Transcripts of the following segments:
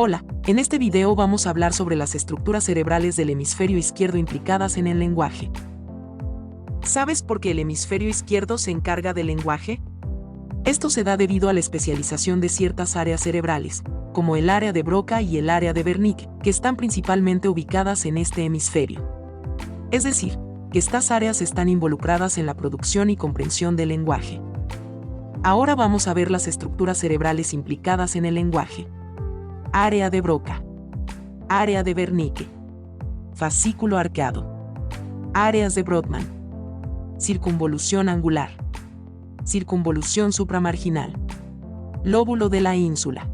Hola, en este video vamos a hablar sobre las estructuras cerebrales del hemisferio izquierdo implicadas en el lenguaje. ¿Sabes por qué el hemisferio izquierdo se encarga del lenguaje? Esto se da debido a la especialización de ciertas áreas cerebrales, como el área de Broca y el área de Wernicke, que están principalmente ubicadas en este hemisferio. Es decir, que estas áreas están involucradas en la producción y comprensión del lenguaje. Ahora vamos a ver las estructuras cerebrales implicadas en el lenguaje. Área de Broca. Área de Wernicke. Fascículo arqueado. Áreas de Brodmann. Circunvolución angular. Circunvolución supramarginal. Lóbulo de la ínsula.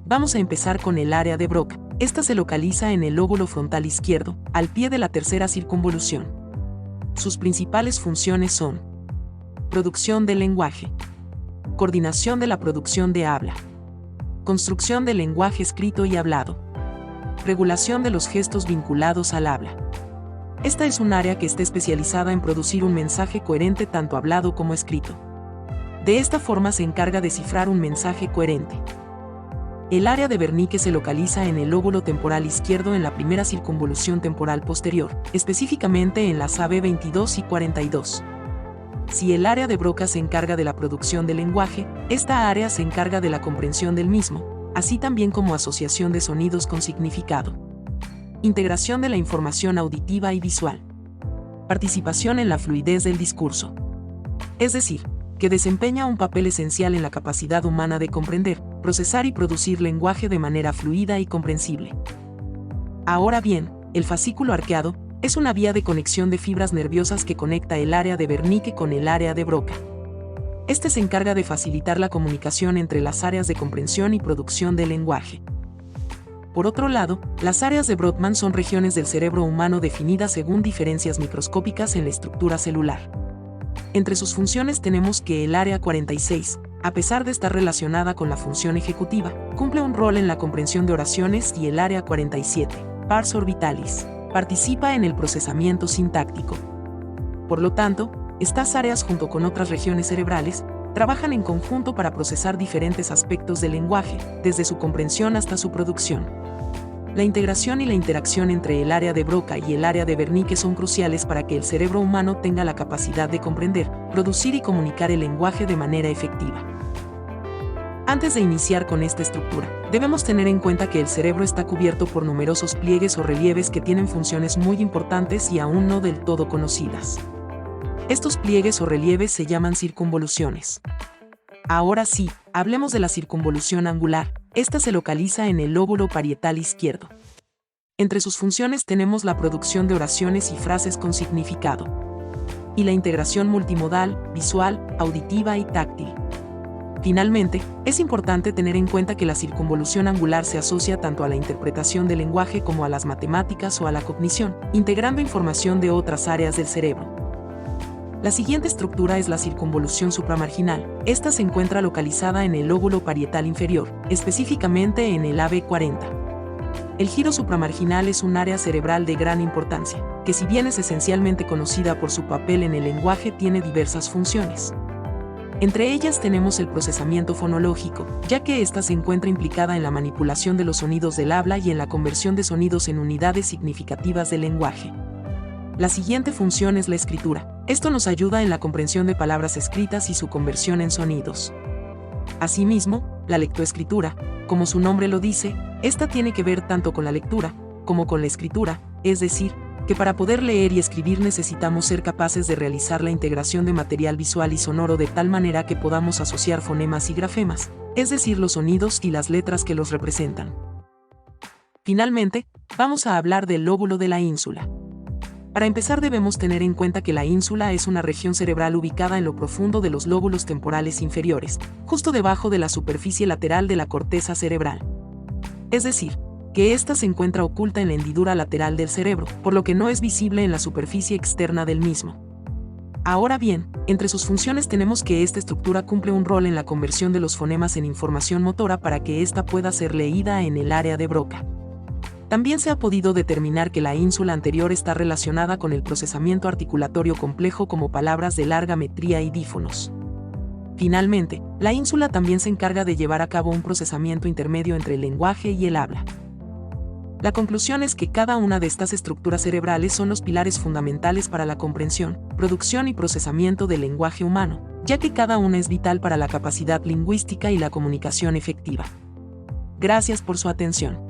Vamos a empezar con el área de Broca. Esta se localiza en el lóbulo frontal izquierdo, al pie de la tercera circunvolución. Sus principales funciones son: producción del lenguaje, coordinación de la producción de habla, construcción del lenguaje escrito y hablado, regulación de los gestos vinculados al habla. Esta es un área que está especializada en producir un mensaje coherente tanto hablado como escrito. De esta forma se encarga de cifrar un mensaje coherente. El área de Wernicke se localiza en el lóbulo temporal izquierdo en la primera circunvolución temporal posterior, específicamente en las AB 22 y 42. Si el área de Broca se encarga de la producción del lenguaje, esta área se encarga de la comprensión del mismo, así también como asociación de sonidos con significado. Integración de la información auditiva y visual. Participación en la fluidez del discurso. Es decir, que desempeña un papel esencial en la capacidad humana de comprender, procesar y producir lenguaje de manera fluida y comprensible. Ahora bien, el fascículo arqueado es una vía de conexión de fibras nerviosas que conecta el área de Wernicke con el área de Broca. Este se encarga de facilitar la comunicación entre las áreas de comprensión y producción del lenguaje. Por otro lado, las áreas de Brodmann son regiones del cerebro humano definidas según diferencias microscópicas en la estructura celular. Entre sus funciones tenemos que el área 46, a pesar de estar relacionada con la función ejecutiva, cumple un rol en la comprensión de oraciones, y el área 47, pars orbitalis, participa en el procesamiento sintáctico. Por lo tanto, estas áreas junto con otras regiones cerebrales, trabajan en conjunto para procesar diferentes aspectos del lenguaje, desde su comprensión hasta su producción. La integración y la interacción entre el área de Broca y el área de Wernicke son cruciales para que el cerebro humano tenga la capacidad de comprender, producir y comunicar el lenguaje de manera efectiva. Antes de iniciar con esta estructura, debemos tener en cuenta que el cerebro está cubierto por numerosos pliegues o relieves que tienen funciones muy importantes y aún no del todo conocidas. Estos pliegues o relieves se llaman circunvoluciones. Ahora sí, hablemos de la circunvolución angular. Esta se localiza en el lóbulo parietal izquierdo. Entre sus funciones tenemos la producción de oraciones y frases con significado, y la integración multimodal, visual, auditiva y táctil. Finalmente, es importante tener en cuenta que la circunvolución angular se asocia tanto a la interpretación del lenguaje como a las matemáticas o a la cognición, integrando información de otras áreas del cerebro. La siguiente estructura es la circunvolución supramarginal. Esta se encuentra localizada en el lóbulo parietal inferior, específicamente en el AB 40. El giro supramarginal es un área cerebral de gran importancia, que si bien es esencialmente conocida por su papel en el lenguaje, tiene diversas funciones. Entre ellas tenemos el procesamiento fonológico, ya que ésta se encuentra implicada en la manipulación de los sonidos del habla y en la conversión de sonidos en unidades significativas del lenguaje. La siguiente función es la escritura. Esto nos ayuda en la comprensión de palabras escritas y su conversión en sonidos. Asimismo, la lectoescritura, como su nombre lo dice, esta tiene que ver tanto con la lectura como con la escritura, es decir, que para poder leer y escribir necesitamos ser capaces de realizar la integración de material visual y sonoro de tal manera que podamos asociar fonemas y grafemas, es decir, los sonidos y las letras que los representan. Finalmente, vamos a hablar del lóbulo de la ínsula. Para empezar, debemos tener en cuenta que la ínsula es una región cerebral ubicada en lo profundo de los lóbulos temporales inferiores, justo debajo de la superficie lateral de la corteza cerebral. Es decir, que ésta se encuentra oculta en la hendidura lateral del cerebro, por lo que no es visible en la superficie externa del mismo. Ahora bien, entre sus funciones tenemos que esta estructura cumple un rol en la conversión de los fonemas en información motora para que ésta pueda ser leída en el área de Broca. También se ha podido determinar que la ínsula anterior está relacionada con el procesamiento articulatorio complejo como palabras de larga metría y dífonos. Finalmente, la ínsula también se encarga de llevar a cabo un procesamiento intermedio entre el lenguaje y el habla. La conclusión es que cada una de estas estructuras cerebrales son los pilares fundamentales para la comprensión, producción y procesamiento del lenguaje humano, ya que cada una es vital para la capacidad lingüística y la comunicación efectiva. Gracias por su atención.